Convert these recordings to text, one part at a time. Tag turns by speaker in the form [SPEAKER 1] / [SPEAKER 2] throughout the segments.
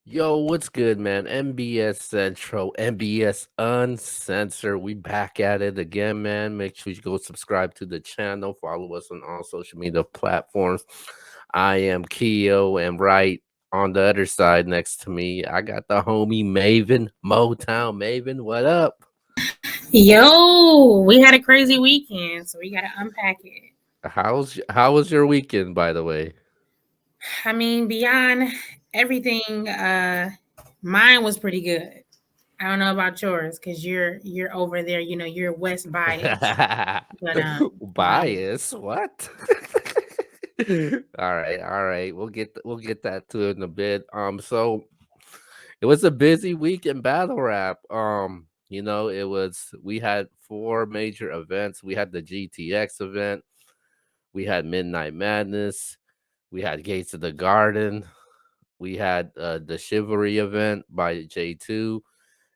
[SPEAKER 1] Yo, what's good, man? MBS Central, MBS Uncensored. We back at it again, man. Make sure you go subscribe to the channel. Follow us on all social media platforms. I am Keo, and right on the other side next to me, I got the homie Maven, Motown Maven. What up?
[SPEAKER 2] Yo, we had a crazy weekend, so we got to unpack it.
[SPEAKER 1] How was your weekend, by the way?
[SPEAKER 2] I mean, beyond everything, mine was pretty good. I don't know about yours because you're over there. You know, you're West biased, but mine.
[SPEAKER 1] Bias? What? All right. We'll get that to it in a bit. So it was a busy week in battle rap. It was we had four major events. We had the GTX event, we had Midnight Madness, we had Gates of the Garden, we had the Chivalry event by J2,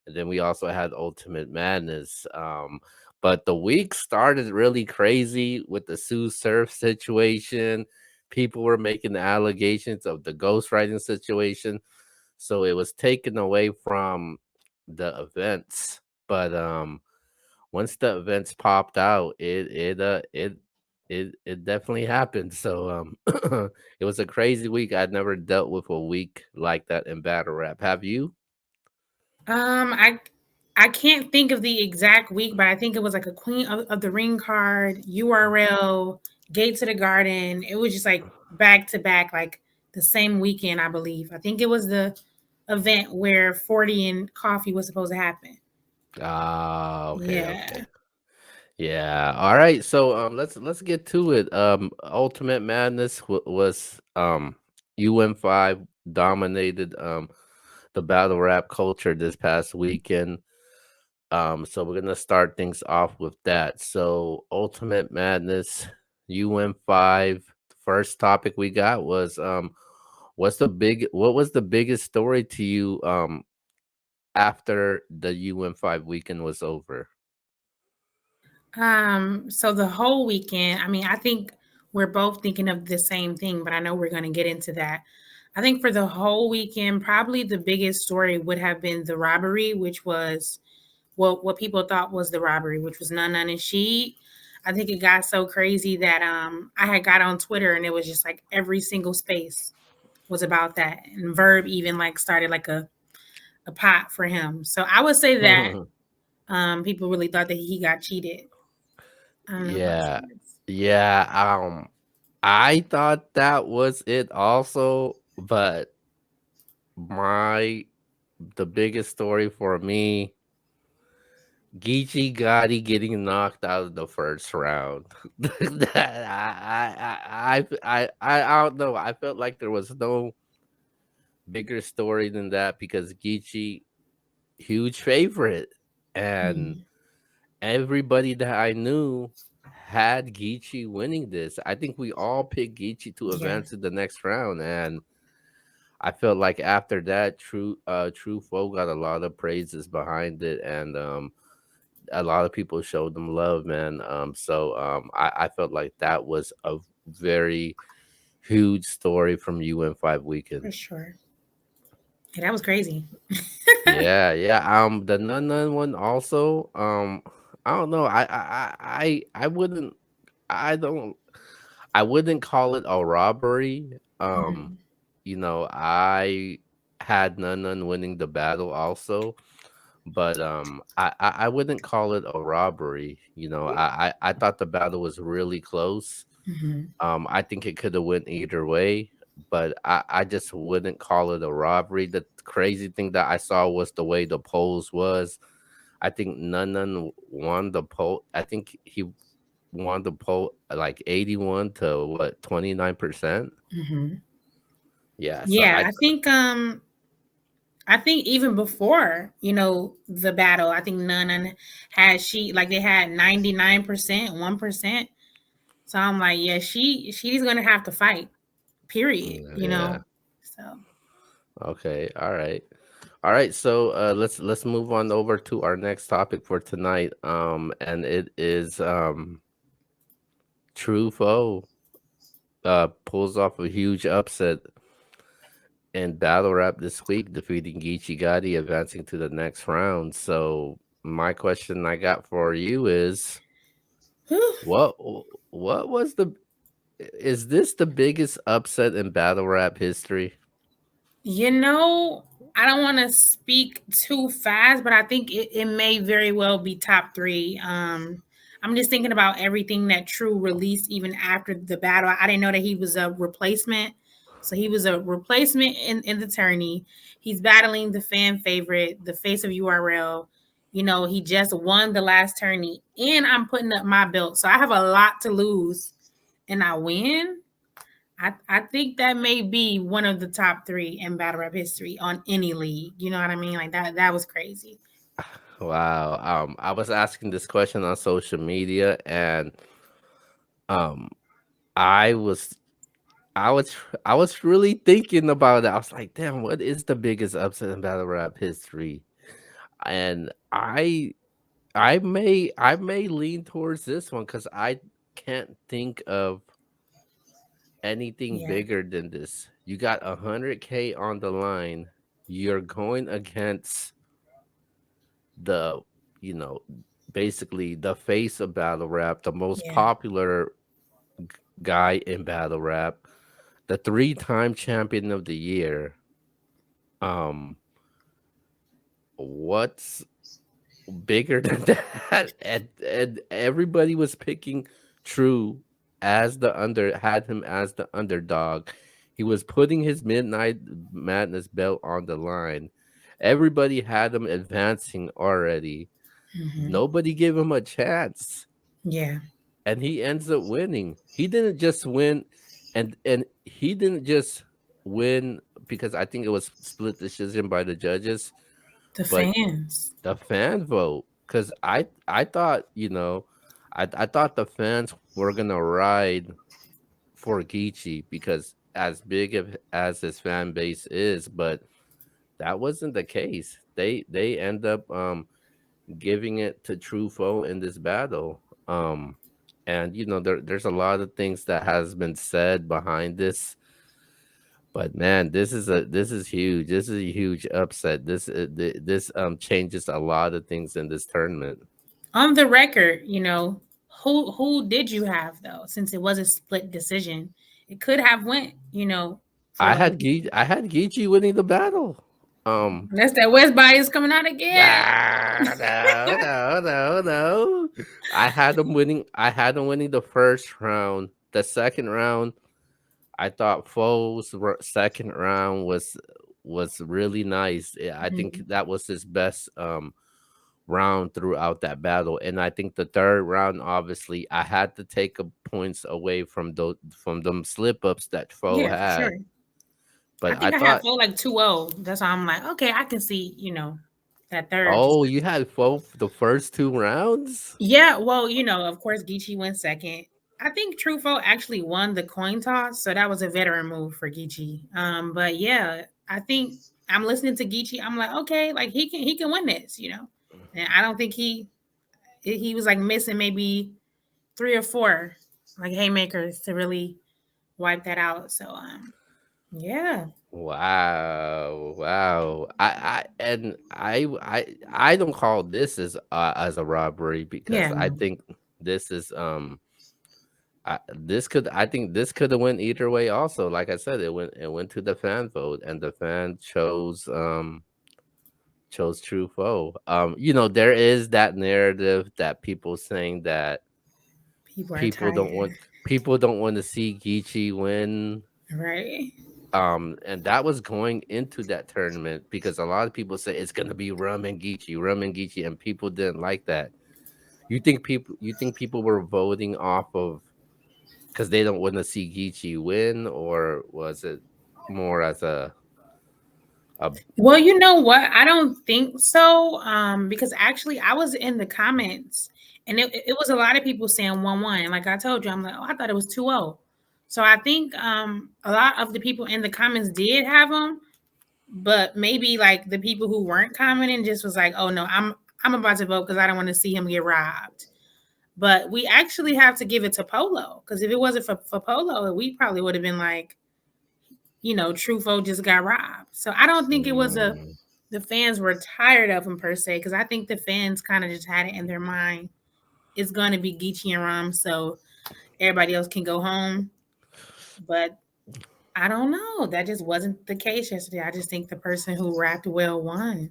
[SPEAKER 1] and then we also had Ultimate Madness. But the week started really crazy with the Sue Surf situation. People were making allegations of the ghostwriting situation, so it was taken away from the events. But once the events popped out, it definitely happened. So it was a crazy week. I'd never dealt with a week like that in battle rap. Have you?
[SPEAKER 2] Um, I I can't think of the exact week, but I think it was like a Queen of the Ring card, URL, Gate to the Garden. It was just like back to back, like the same weekend, I believe. I think it was the event where 40 and coffee was supposed to happen.
[SPEAKER 1] Ah, okay, okay.
[SPEAKER 2] Yeah.
[SPEAKER 1] Yeah. All right. So let's get to it. Ultimate Madness was UN5 dominated the battle rap culture this past weekend. So we're gonna start things off with that. So Ultimate Madness, UN5. First topic we got was what was the biggest story to you after the UN5 weekend was over?
[SPEAKER 2] So the whole weekend, I mean, I think we're both thinking of the same thing, but I know we're going to get into that. I think for the whole weekend, probably the biggest story would have been the robbery, which was what people thought was the robbery, which was Nun Nun and She. I think it got so crazy that I had got on Twitter and it was just like every single space was about that. And Verb even like started like a pot for him. So I would say that people really thought that he got cheated. I don't know about
[SPEAKER 1] Yeah.
[SPEAKER 2] yours.
[SPEAKER 1] Yeah, I thought that was it also, but my the biggest story for me, Geechee Gotti getting knocked out of the first round. That I don't know. I felt like there was no bigger story than that because Geechee, huge favorite, and
[SPEAKER 2] Mhm.
[SPEAKER 1] everybody that I knew had Geechee winning this. I think we all picked Geechee to
[SPEAKER 2] Yeah,
[SPEAKER 1] advance to the next round, and I felt like after that, True Foe got a lot of praises behind it, and a lot of people showed them love, man. I felt like that was a very huge story from UN5 weekend.
[SPEAKER 2] for sure. Yeah, that was crazy.
[SPEAKER 1] Yeah, yeah. The Nun Nun one also. I don't know. I wouldn't. I don't. I wouldn't call it a robbery.
[SPEAKER 2] Mhm.
[SPEAKER 1] I had Nun Nun winning the battle also, but I wouldn't call it a robbery. I thought the battle was really close.
[SPEAKER 2] Mhm.
[SPEAKER 1] I think it could have went either way, but I just wouldn't call it a robbery. The crazy thing that I saw was the way the polls was. I think Nunnan won the poll. I think he won the poll like 81 to what 29%.
[SPEAKER 2] Mhm.
[SPEAKER 1] Yeah, so
[SPEAKER 2] Yeah, I think even before, the battle, I think none had she like they had 99%, 1%. So I'm like, yeah, she's gonna have to fight, period,
[SPEAKER 1] yeah,
[SPEAKER 2] you
[SPEAKER 1] yeah.
[SPEAKER 2] know. So
[SPEAKER 1] Okay, all right. All right, so let's move on over to our next topic for tonight. And it is True Foe pulls off a huge upset in battle rap this week, defeating Geechee Gotti, advancing to the next round. So my question I got for you is, what what was the is this the biggest upset in battle rap history?
[SPEAKER 2] You know, I don't want to speak too fast, but I think it may very well be top three. I'm just thinking about everything that True released even after the battle. I didn't know that he was a replacement. So he was a replacement in the tourney. He's battling the fan favorite, the face of URL. You know, he just won the last tourney, and I'm putting up my belt. So I have a lot to lose, and I win. I think that may be one of the top three in battle rap history on any league. You know what I mean? Like that was crazy.
[SPEAKER 1] Wow. I was asking this question on social media, and um, I was, I was, I was really thinking about it. I was like, damn, what is the biggest upset in battle rap history? And I may lean towards this one because I can't think of anything
[SPEAKER 2] Yeah,
[SPEAKER 1] bigger than this. You got 100K on the line. You're going against the, you know, basically the face of battle rap, the most
[SPEAKER 2] yeah,
[SPEAKER 1] popular guy in battle rap, the three-time champion of the year. Um, what's bigger than that? And everybody was picking True as the had him as the underdog. He was putting his Midnight Madness belt on the line. Everybody had him advancing already.
[SPEAKER 2] hmm,
[SPEAKER 1] Nobody gave him a chance,
[SPEAKER 2] yeah.
[SPEAKER 1] and he ends up winning. He didn't just win, and he didn't just win because I think it was split decision by the judges,
[SPEAKER 2] The
[SPEAKER 1] but
[SPEAKER 2] fans.
[SPEAKER 1] the fan vote. Because I thought, I thought the fans were gonna ride for Geechee because as big as his fan base is, but that wasn't the case. They end up giving it to Truffaut in this battle. And there's a lot of things that has been said behind this, but man, this is huge. This is a huge upset. This changes a lot of things in this tournament.
[SPEAKER 2] On the record, who did you have though? Since it was a split decision, it could have went, for
[SPEAKER 1] I had Geechee winning the battle. Um,
[SPEAKER 2] that's that West bias coming out again.
[SPEAKER 1] no, no, no, no. I had him winning the first round. The second round, I thought Foe's second round was really nice. I think
[SPEAKER 2] Mhm.
[SPEAKER 1] that was his best round throughout that battle. And I think the third round, obviously, I had to take points away from them slip ups that Foe
[SPEAKER 2] Yeah, for sure.
[SPEAKER 1] had.
[SPEAKER 2] I
[SPEAKER 1] But I
[SPEAKER 2] think I had
[SPEAKER 1] thought,
[SPEAKER 2] Flo like 2-0. That's why I'm like, okay, I can see, that third just.
[SPEAKER 1] oh, you had Foe the first two rounds.
[SPEAKER 2] Yeah, well, of course, Geechee went second. I think Truffaut actually won the coin toss, so that was a veteran move for Geechee. But yeah, I think I'm listening to Geechee. I'm like, okay, like he can win this. And I don't think he was like missing maybe 3 or 4 like haymakers to really wipe that out. So yeah,
[SPEAKER 1] Wow, wow. I don't call this as a robbery because
[SPEAKER 2] yeah,
[SPEAKER 1] I
[SPEAKER 2] no.
[SPEAKER 1] think this is I think this could have went either way also. Like I said, it went to the fan vote and the fan chose True Foe. There is that narrative that people saying that
[SPEAKER 2] People are
[SPEAKER 1] people don't
[SPEAKER 2] tired,
[SPEAKER 1] want people don't want to see Geechee win.
[SPEAKER 2] right?
[SPEAKER 1] And that was going into that tournament because a lot of people say it's gonna be Rum and Geechee, and people didn't like that. You think people were voting off of because they don't want to see Geechee win, or was it more as a
[SPEAKER 2] Well, you know what? I don't think so. Because actually, I was in the comments, and it was a lot of people saying 1-1. Like I told you, I'm like, oh, I thought it was 2-0. So I think a lot of the people in the comments did have them, but maybe like the people who weren't commenting just was like, oh no, I'm about to vote because I don't want to see him get robbed. But we actually have to give it to Polo because if it wasn't for Polo, we probably would have been like, Trufo just got robbed. So I don't think it was
[SPEAKER 1] Mm,
[SPEAKER 2] the fans were tired of him per se, because I think the fans kind of just had it in their mind it's going to be Geechee and Ram, so everybody else can go home. But I don't know. That just wasn't the case yesterday. I just think the person who rapped well won.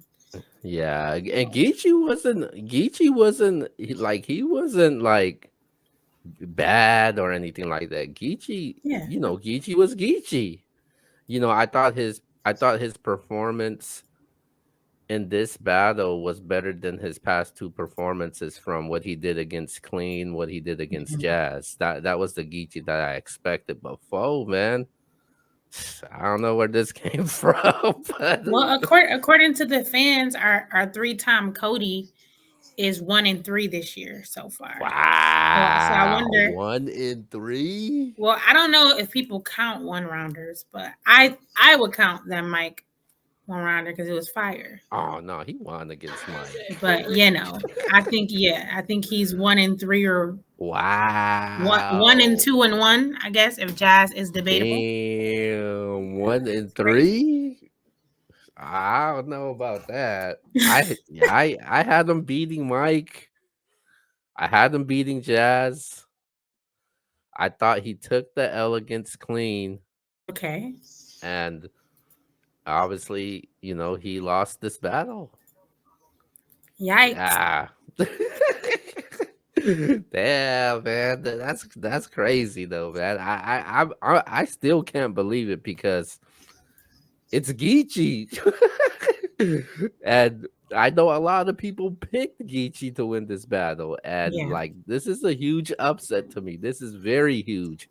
[SPEAKER 1] yeah, and Geechee wasn't he wasn't like bad or anything like that. Geechee,
[SPEAKER 2] Yeah.
[SPEAKER 1] Geechee was Geechee. I thought his performance in this battle was better than his past two performances from what he did against Clean, what he did against
[SPEAKER 2] Mhm.
[SPEAKER 1] Jazz. That was the Geechee that I expected. But Foe, man, I don't know where this came from, but
[SPEAKER 2] Well, according to the fans, our 3-time Cody is 1-3 this year so far. So I
[SPEAKER 1] wow,
[SPEAKER 2] wonder.
[SPEAKER 1] 1 in 3.
[SPEAKER 2] Well, I don't know if people count one rounders, but I would count them like one rounder because it was fire.
[SPEAKER 1] Oh no, he won against Mike.
[SPEAKER 2] But I think he's 1-3 or one and
[SPEAKER 1] Wow,
[SPEAKER 2] 2-1. I guess if Jazz is debatable.
[SPEAKER 1] damn, one
[SPEAKER 2] Yeah,
[SPEAKER 1] in
[SPEAKER 2] it's crazy.
[SPEAKER 1] three. I don't know about that. I had him beating Mike. I had him beating Jazz. I thought he took the L against Clean,
[SPEAKER 2] Okay.
[SPEAKER 1] and obviously, he lost this battle.
[SPEAKER 2] Yikes.
[SPEAKER 1] Yeah. Damn, man, that's crazy though, man. I still can't believe it because it's Geechee. And I know a lot of people picked Geechee to win this battle. And
[SPEAKER 2] Yeah.
[SPEAKER 1] like this is a huge upset to me. This is very huge.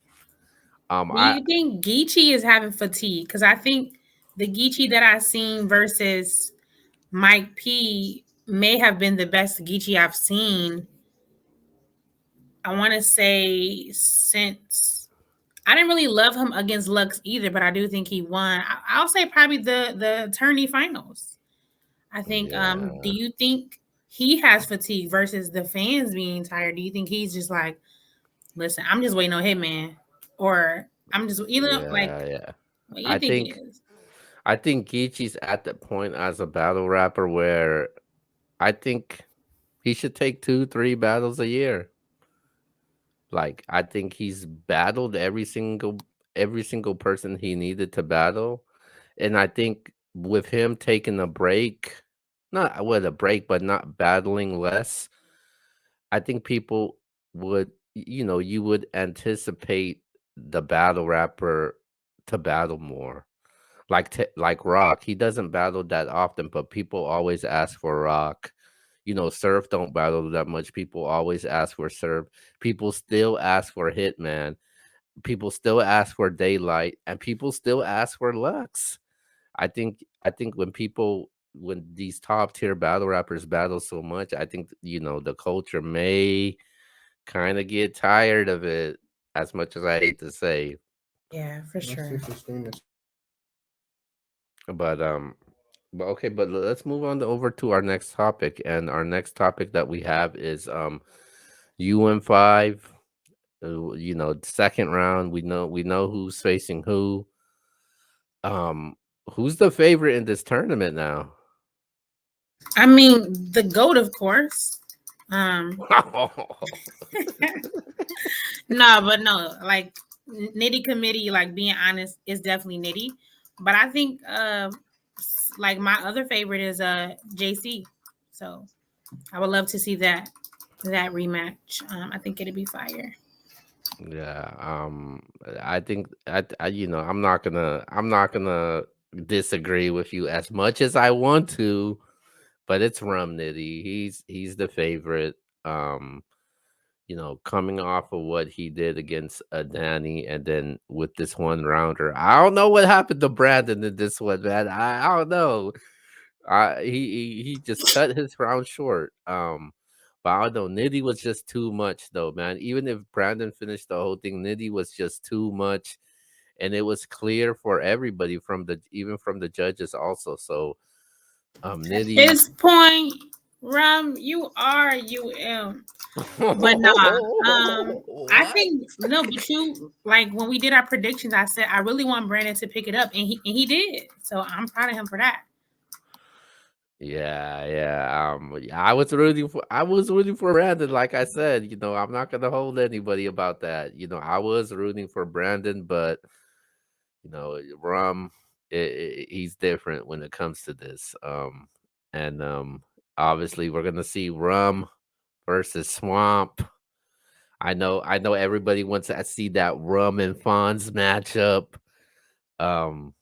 [SPEAKER 2] Do
[SPEAKER 1] I
[SPEAKER 2] you think Geechee is having fatigue? Because I think the Geechee that I seen versus Mike P may have been the best Geechee I've seen. I want to say since I didn't really love him against Lux either, but I do think he won. I'll say probably the attorney finals. I think. Do
[SPEAKER 1] Yeah,
[SPEAKER 2] you think he has fatigue versus the fans being tired? Do you think he's just like, listen, I'm just waiting on Hitman, or I'm just like,
[SPEAKER 1] yeah, yeah.
[SPEAKER 2] what do you
[SPEAKER 1] I
[SPEAKER 2] think it
[SPEAKER 1] think
[SPEAKER 2] is?
[SPEAKER 1] I think Geechee's at the point as a battle rapper where I think he should take 2, 3 battles a year. Like I think he's battled every single person he needed to battle. And I think with him taking a break, not with a break, but not battling less, I think people would, you would anticipate the battle rapper to battle more. Like Rock, he doesn't battle that often, but people always ask for Rock. Surf don't battle that much. People always ask for Surf. People still ask for Hitman. People still ask for Daylight, and people still ask for Lux. I think when these top tier battle rappers battle so much, I think the culture may kind of get tired of it. As much as I hate to say,
[SPEAKER 2] Yeah, for sure.
[SPEAKER 1] but okay, but let's move on over to our next topic, and our next topic that we have is UM5. Second round. We know who's facing who. Um, who's the favorite in this tournament now?
[SPEAKER 2] I mean, the goat, of course. Um, no, but no, like Nitty Committee, like being honest, is definitely Nitty. But I think, like my other favorite is JC. So I would love to see that rematch. I think it'd be fire.
[SPEAKER 1] Yeah, I think I'm not gonna disagree with you as much as I want to, but it's Rum Nitty. He's the favorite. Um, coming off of what he did against Danny, and then with this one rounder, I don't know what happened to Brandon in this one, man. I don't know. He just cut his round short. But I don't know. Nitty was just too much, though, man. Even if Brandon finished the whole thing, Nitty was just too much, and it was clear for everybody from the even from the judges also. So,
[SPEAKER 2] At
[SPEAKER 1] Nitty,
[SPEAKER 2] this point, Rum, you are UM. But nah, I
[SPEAKER 1] What?
[SPEAKER 2] think no, but you like when we did our predictions, I said I really want Brandon to pick it up, and he did. So I'm proud of him for that.
[SPEAKER 1] Yeah, yeah. Yeah, I was rooting for Brandon, like I said, I'm not gonna hold anybody about that. I was rooting for Brandon, but Rum, he's different when it comes to this. And obviously we're gonna see Rum versus Swamp. I know everybody wants to see that Rum and Fonz matchup. Um,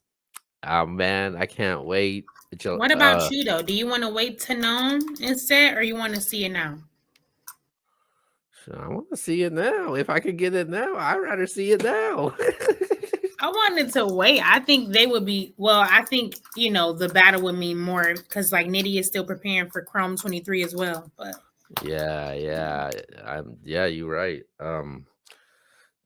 [SPEAKER 1] man, I can't wait.
[SPEAKER 2] What about you though? Do you want to wait to know instead, or you want to see it now?
[SPEAKER 1] So I want to see it now. If I could get it now, I'd rather see it now.
[SPEAKER 2] I wanted to wait. I think they would be well. I think the battle would mean more because like Nitty is still preparing for Chrome 23 as well. But
[SPEAKER 1] Yeah, yeah, yeah. You're right.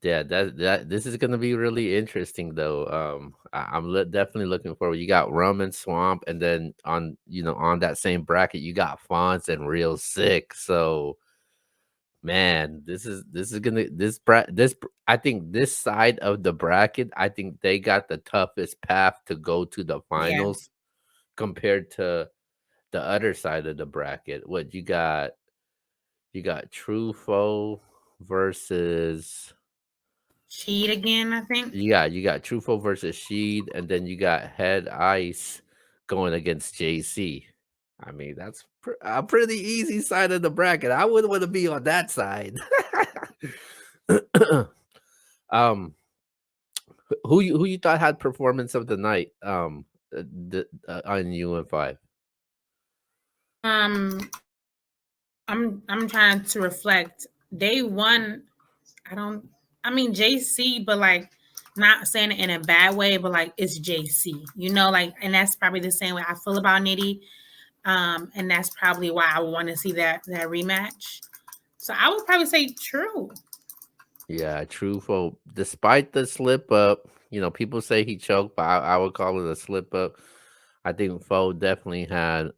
[SPEAKER 1] Yeah, that this is gonna be really interesting though. Definitely looking forward. You got Rum and Swamp, and then on that same bracket, you got Fonts and Real Sick. So man, this is gonna this bra this br- I think this side of the bracket, I think they got the toughest path to go to the
[SPEAKER 2] yeah,
[SPEAKER 1] finals compared to the other side of the bracket. What you got? You got True Foe versus
[SPEAKER 2] cheat again. I think.
[SPEAKER 1] you got True Foe versus Sheed, and then you got Head Ice going against JC. I mean, that's a pretty easy side of the bracket. I wouldn't want to be on that side. um, who you thought had performance of the night? On UN5.
[SPEAKER 2] Um, I'm trying to reflect. Day one, I don't. I mean JC, but like not saying it in a bad way, but like it's JC. Like, and that's probably the same way I feel about Nitty. And that's probably why I want to see that rematch. So I would probably say true.
[SPEAKER 1] Yeah, True Foe. Despite the slip up, people say he choked, but I would call it a slip up. I think Foe definitely had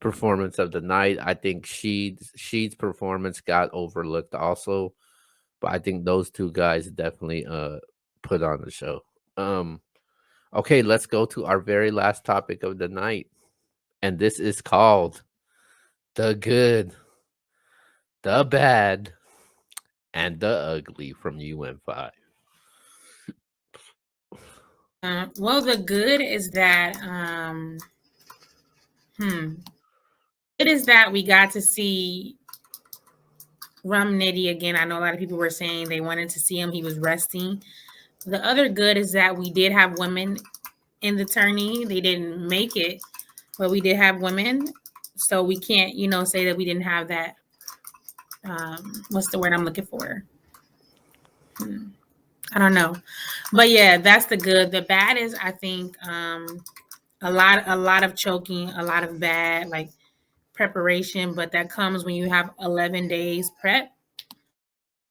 [SPEAKER 1] performance of the night. I think Sheed's performance got overlooked also, but I think those two guys definitely put on the show. Um, okay, let's go to our very last topic of the night, and this is called the good, the bad, and the ugly from UM5.
[SPEAKER 2] Well, the good is that it is that we got to see Rum Nitty again. I know a lot of people were saying they wanted to see him. He was resting. The other good is that we did have women in the tourney. They didn't make it, but we did have women. So we can't, say that we didn't have that. What's the word I'm looking for? I don't know. But yeah, that's the good. The bad is I think a lot of choking, a lot of bad like preparation, but that comes when you have 11 days prep.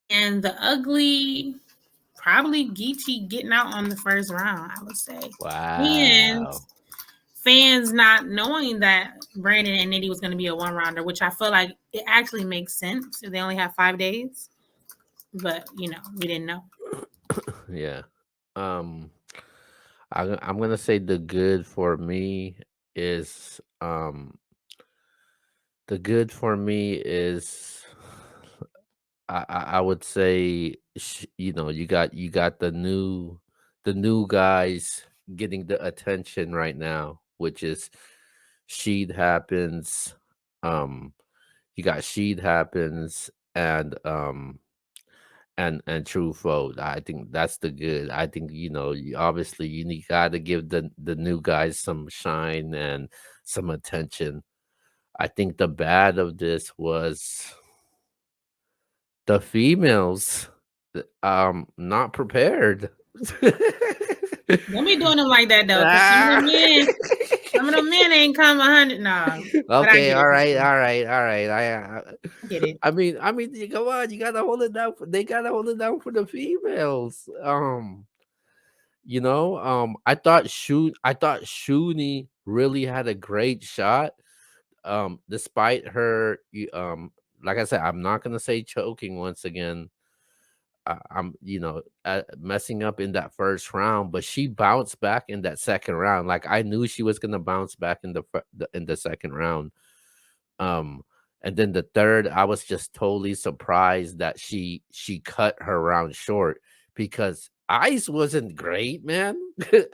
[SPEAKER 2] And the ugly, probably Geechee getting out on the first round, I would say. And
[SPEAKER 1] Wow.
[SPEAKER 2] fans not knowing that Brandon and Nitty was going to be a one rounder, which I feel like it actually makes sense if they only have 5 days. But, we didn't know.
[SPEAKER 1] Yeah. Um, I'm gonna say the good for me is the good for me is I would say you got the new guys getting the attention right now, which is Sheed happens. Um, you got Sheed happens and True Foe. I think that's the good. I think obviously got to give the new guys some shine and some attention. I think the bad of this was the females, not prepared.
[SPEAKER 2] Don't be doing them like that, though, because
[SPEAKER 1] Ah.
[SPEAKER 2] some of them men ain't come 100. No, but I
[SPEAKER 1] Okay,
[SPEAKER 2] get it.
[SPEAKER 1] all right, all right, all right.
[SPEAKER 2] I get it.
[SPEAKER 1] Come on, you gotta hold it down. They gotta hold it down for the females. I thought Shoonie really had a great shot. despite her, like I said, I'm not gonna say choking once again. I'm, messing up in that first round, but she bounced back in that second round. Like I knew she was gonna bounce back in in the second round. Um, and then the third, I was just totally surprised that she cut her round short because Ice wasn't great, man.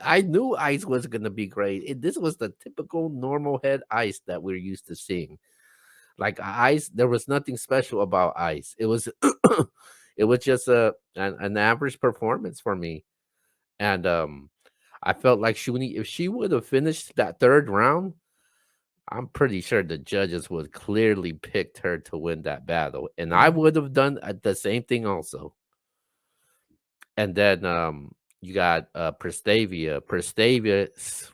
[SPEAKER 1] I knew Ice was gonna be great. This was the typical normal head Ice that we're used to seeing. Like Ice, there was nothing special about Ice. It was it was just an average performance for me. And I felt like if she would have finished that third round, I'm pretty sure the judges would clearly picked her to win that battle. And I
[SPEAKER 2] Yeah.
[SPEAKER 1] would have done the same thing also. And then you got Prestavia.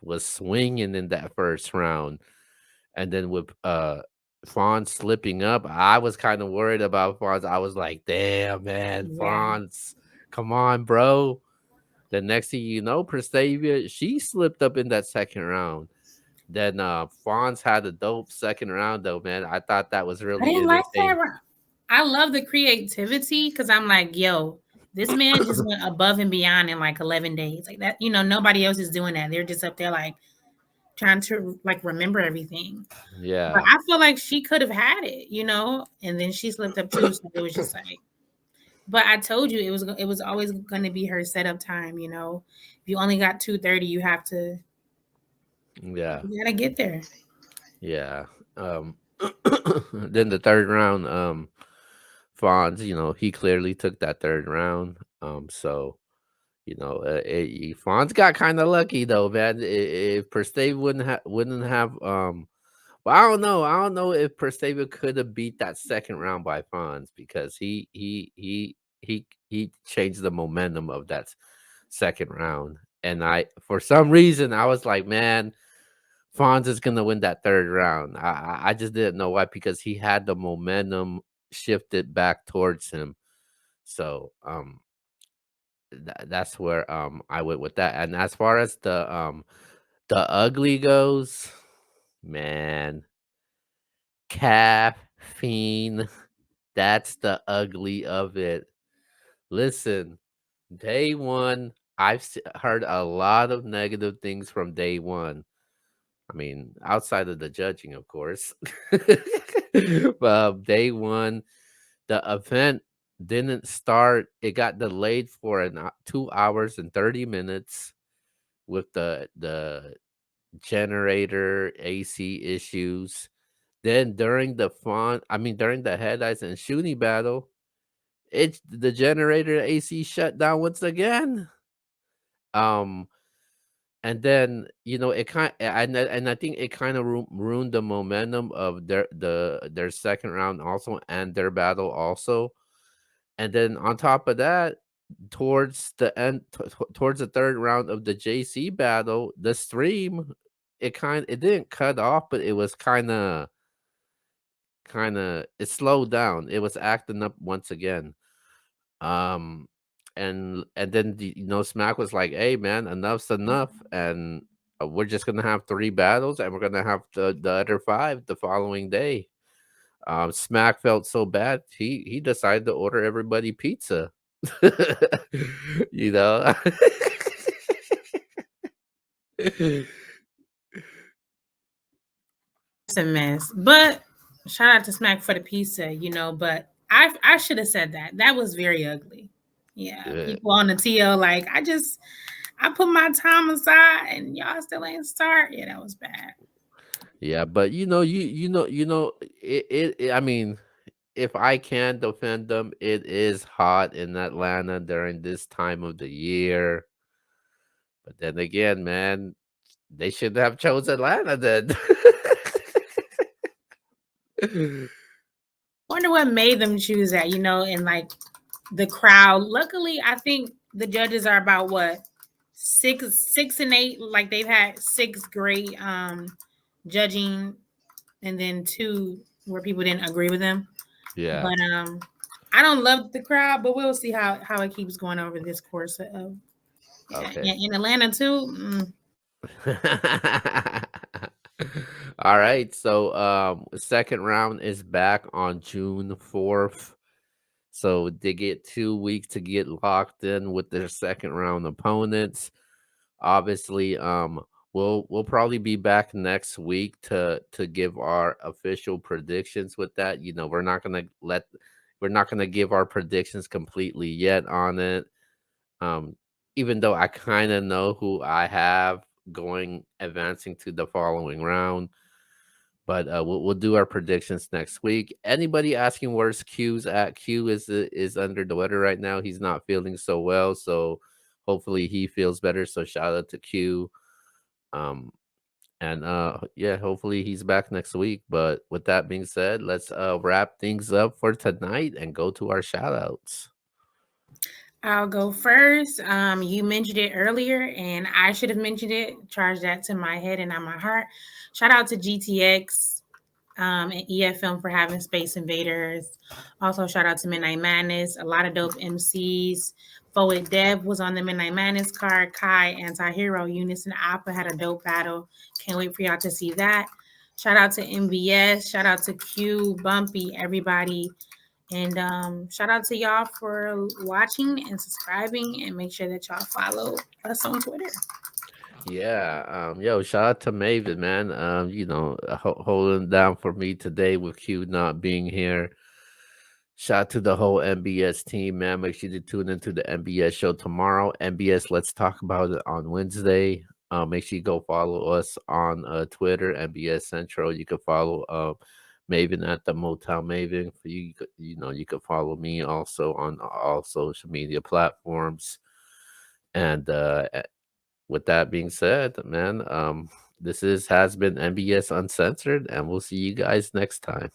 [SPEAKER 1] Was swinging in that first round. And then with Fawn slipping up, I was kind of worried about Fawn's. I was like, damn, man,
[SPEAKER 2] Yeah.
[SPEAKER 1] Fawn's, come on, bro. The next thing you know, Prestavia, she slipped up in that second round. Then Fawn's had a dope second round, though, man. I thought that was
[SPEAKER 2] I
[SPEAKER 1] really
[SPEAKER 2] didn't like that.
[SPEAKER 1] entertaining.
[SPEAKER 2] I love the creativity because I'm like, yo, this man just went above and beyond in like 11 days. Like that, nobody else is doing that. They're just up there like trying to like remember everything. But
[SPEAKER 1] Yeah.
[SPEAKER 2] I feel like she could have had it, and then she slipped up too. So it was just like, but I told you it was always going to be her setup time. If you only got 2:30,
[SPEAKER 1] Yeah.
[SPEAKER 2] you gotta get there.
[SPEAKER 1] Yeah. Um, then the third round, Fonz, he clearly took that third round. So Fonz got kind of lucky though, man. If Perstave wouldn't have well, I don't know if Perstave could have beat that second round by Fonz because he changed the momentum of that second round. And for some reason, I was like, man, Fonz is gonna win that third round. I just didn't know why because he had the momentum shifted back towards him. So that's where I went with that. And as far as the ugly goes, man, caffeine. That's the ugly of it. Listen, day one, heard a lot of negative things from day one. I mean, outside of the judging, of course. But day one, the event didn't start. It got delayed for 2 hours and 30 minutes with the generator AC issues. Then during the headlights and shooting battle, it's the generator AC shut down once again. Um, and then it and I think it kind of ruined the momentum of their second round also and their battle also. And then on top of that, towards the end, towards the third round of the JC battle, the stream it didn't cut off, but it was kind of it slowed down. It was acting up once again. Um, and then Smack was like, "Hey man, enough's enough, and we're just gonna have three battles, and we're gonna have the other five the following day." Smack felt so bad, he decided to order everybody pizza. you know.
[SPEAKER 2] It's a mess. But shout out to Smack for the pizza. But I should have said that. That was very ugly. Yeah,
[SPEAKER 1] Yeah,
[SPEAKER 2] people on the TL like I put my time aside and y'all still ain't start. Yeah, that was bad.
[SPEAKER 1] yeah, but I mean, if I can defend them, it is hot in Atlanta during this time of the year. But then again, man, they should have chosen Atlanta then.
[SPEAKER 2] Wonder what made them choose that, and like the crowd. Luckily, I think the judges are about what 6 and 8. Like they've had 6 great judging, and then 2 where people didn't agree with them.
[SPEAKER 1] Yeah.
[SPEAKER 2] But I don't love the crowd, but we'll see how it keeps going over this course of yeah.
[SPEAKER 1] Okay.
[SPEAKER 2] In Atlanta too.
[SPEAKER 1] All right, so second round is back on June 4th. So they get 2 weeks to get locked in with their second round opponents. Obviously, we'll probably be back next week to give our official predictions with that. You know, we're not gonna give our predictions completely yet on it. Um, Even though I kind of know who I have going advancing to the following round. But we'll do our predictions next week. Anybody asking where's Q's at? Q is under the weather right now. He's not feeling so well, so hopefully he feels better. So shout out to Q. Um, and yeah, hopefully he's back next week. But with that being said, let's wrap things up for tonight and go to our shout outs.
[SPEAKER 2] I'll go first. You mentioned it earlier, and I should have mentioned it. Charge that to my head and not my heart. Shout out to GTX and EFM for having Space Invaders. Also, shout out to Midnight Madness. A lot of dope MCs. Forward Dev was on the Midnight Madness card. Kai, Anti-Hero, Eunice, and Appa had a dope battle. Can't wait for y'all to see that. Shout out to MBS. Shout out to Q, Bumpy, everybody. And shout out to y'all for watching and subscribing, and make sure that y'all follow us on Twitter.
[SPEAKER 1] Yeah, yo, shout out to Maven, man. Holding down for me today with Q not being here. Shout out to the whole MBS team, man. Make sure you tune into the MBS show tomorrow. MBS, let's talk about it on Wednesday. Make sure you go follow us on Twitter, MBS Central. You can follow Maven at the Motown Maven. For you, you can follow me also on all social media platforms. And with that being said, man, this is has been MBS Uncensored, and we'll see you guys next time.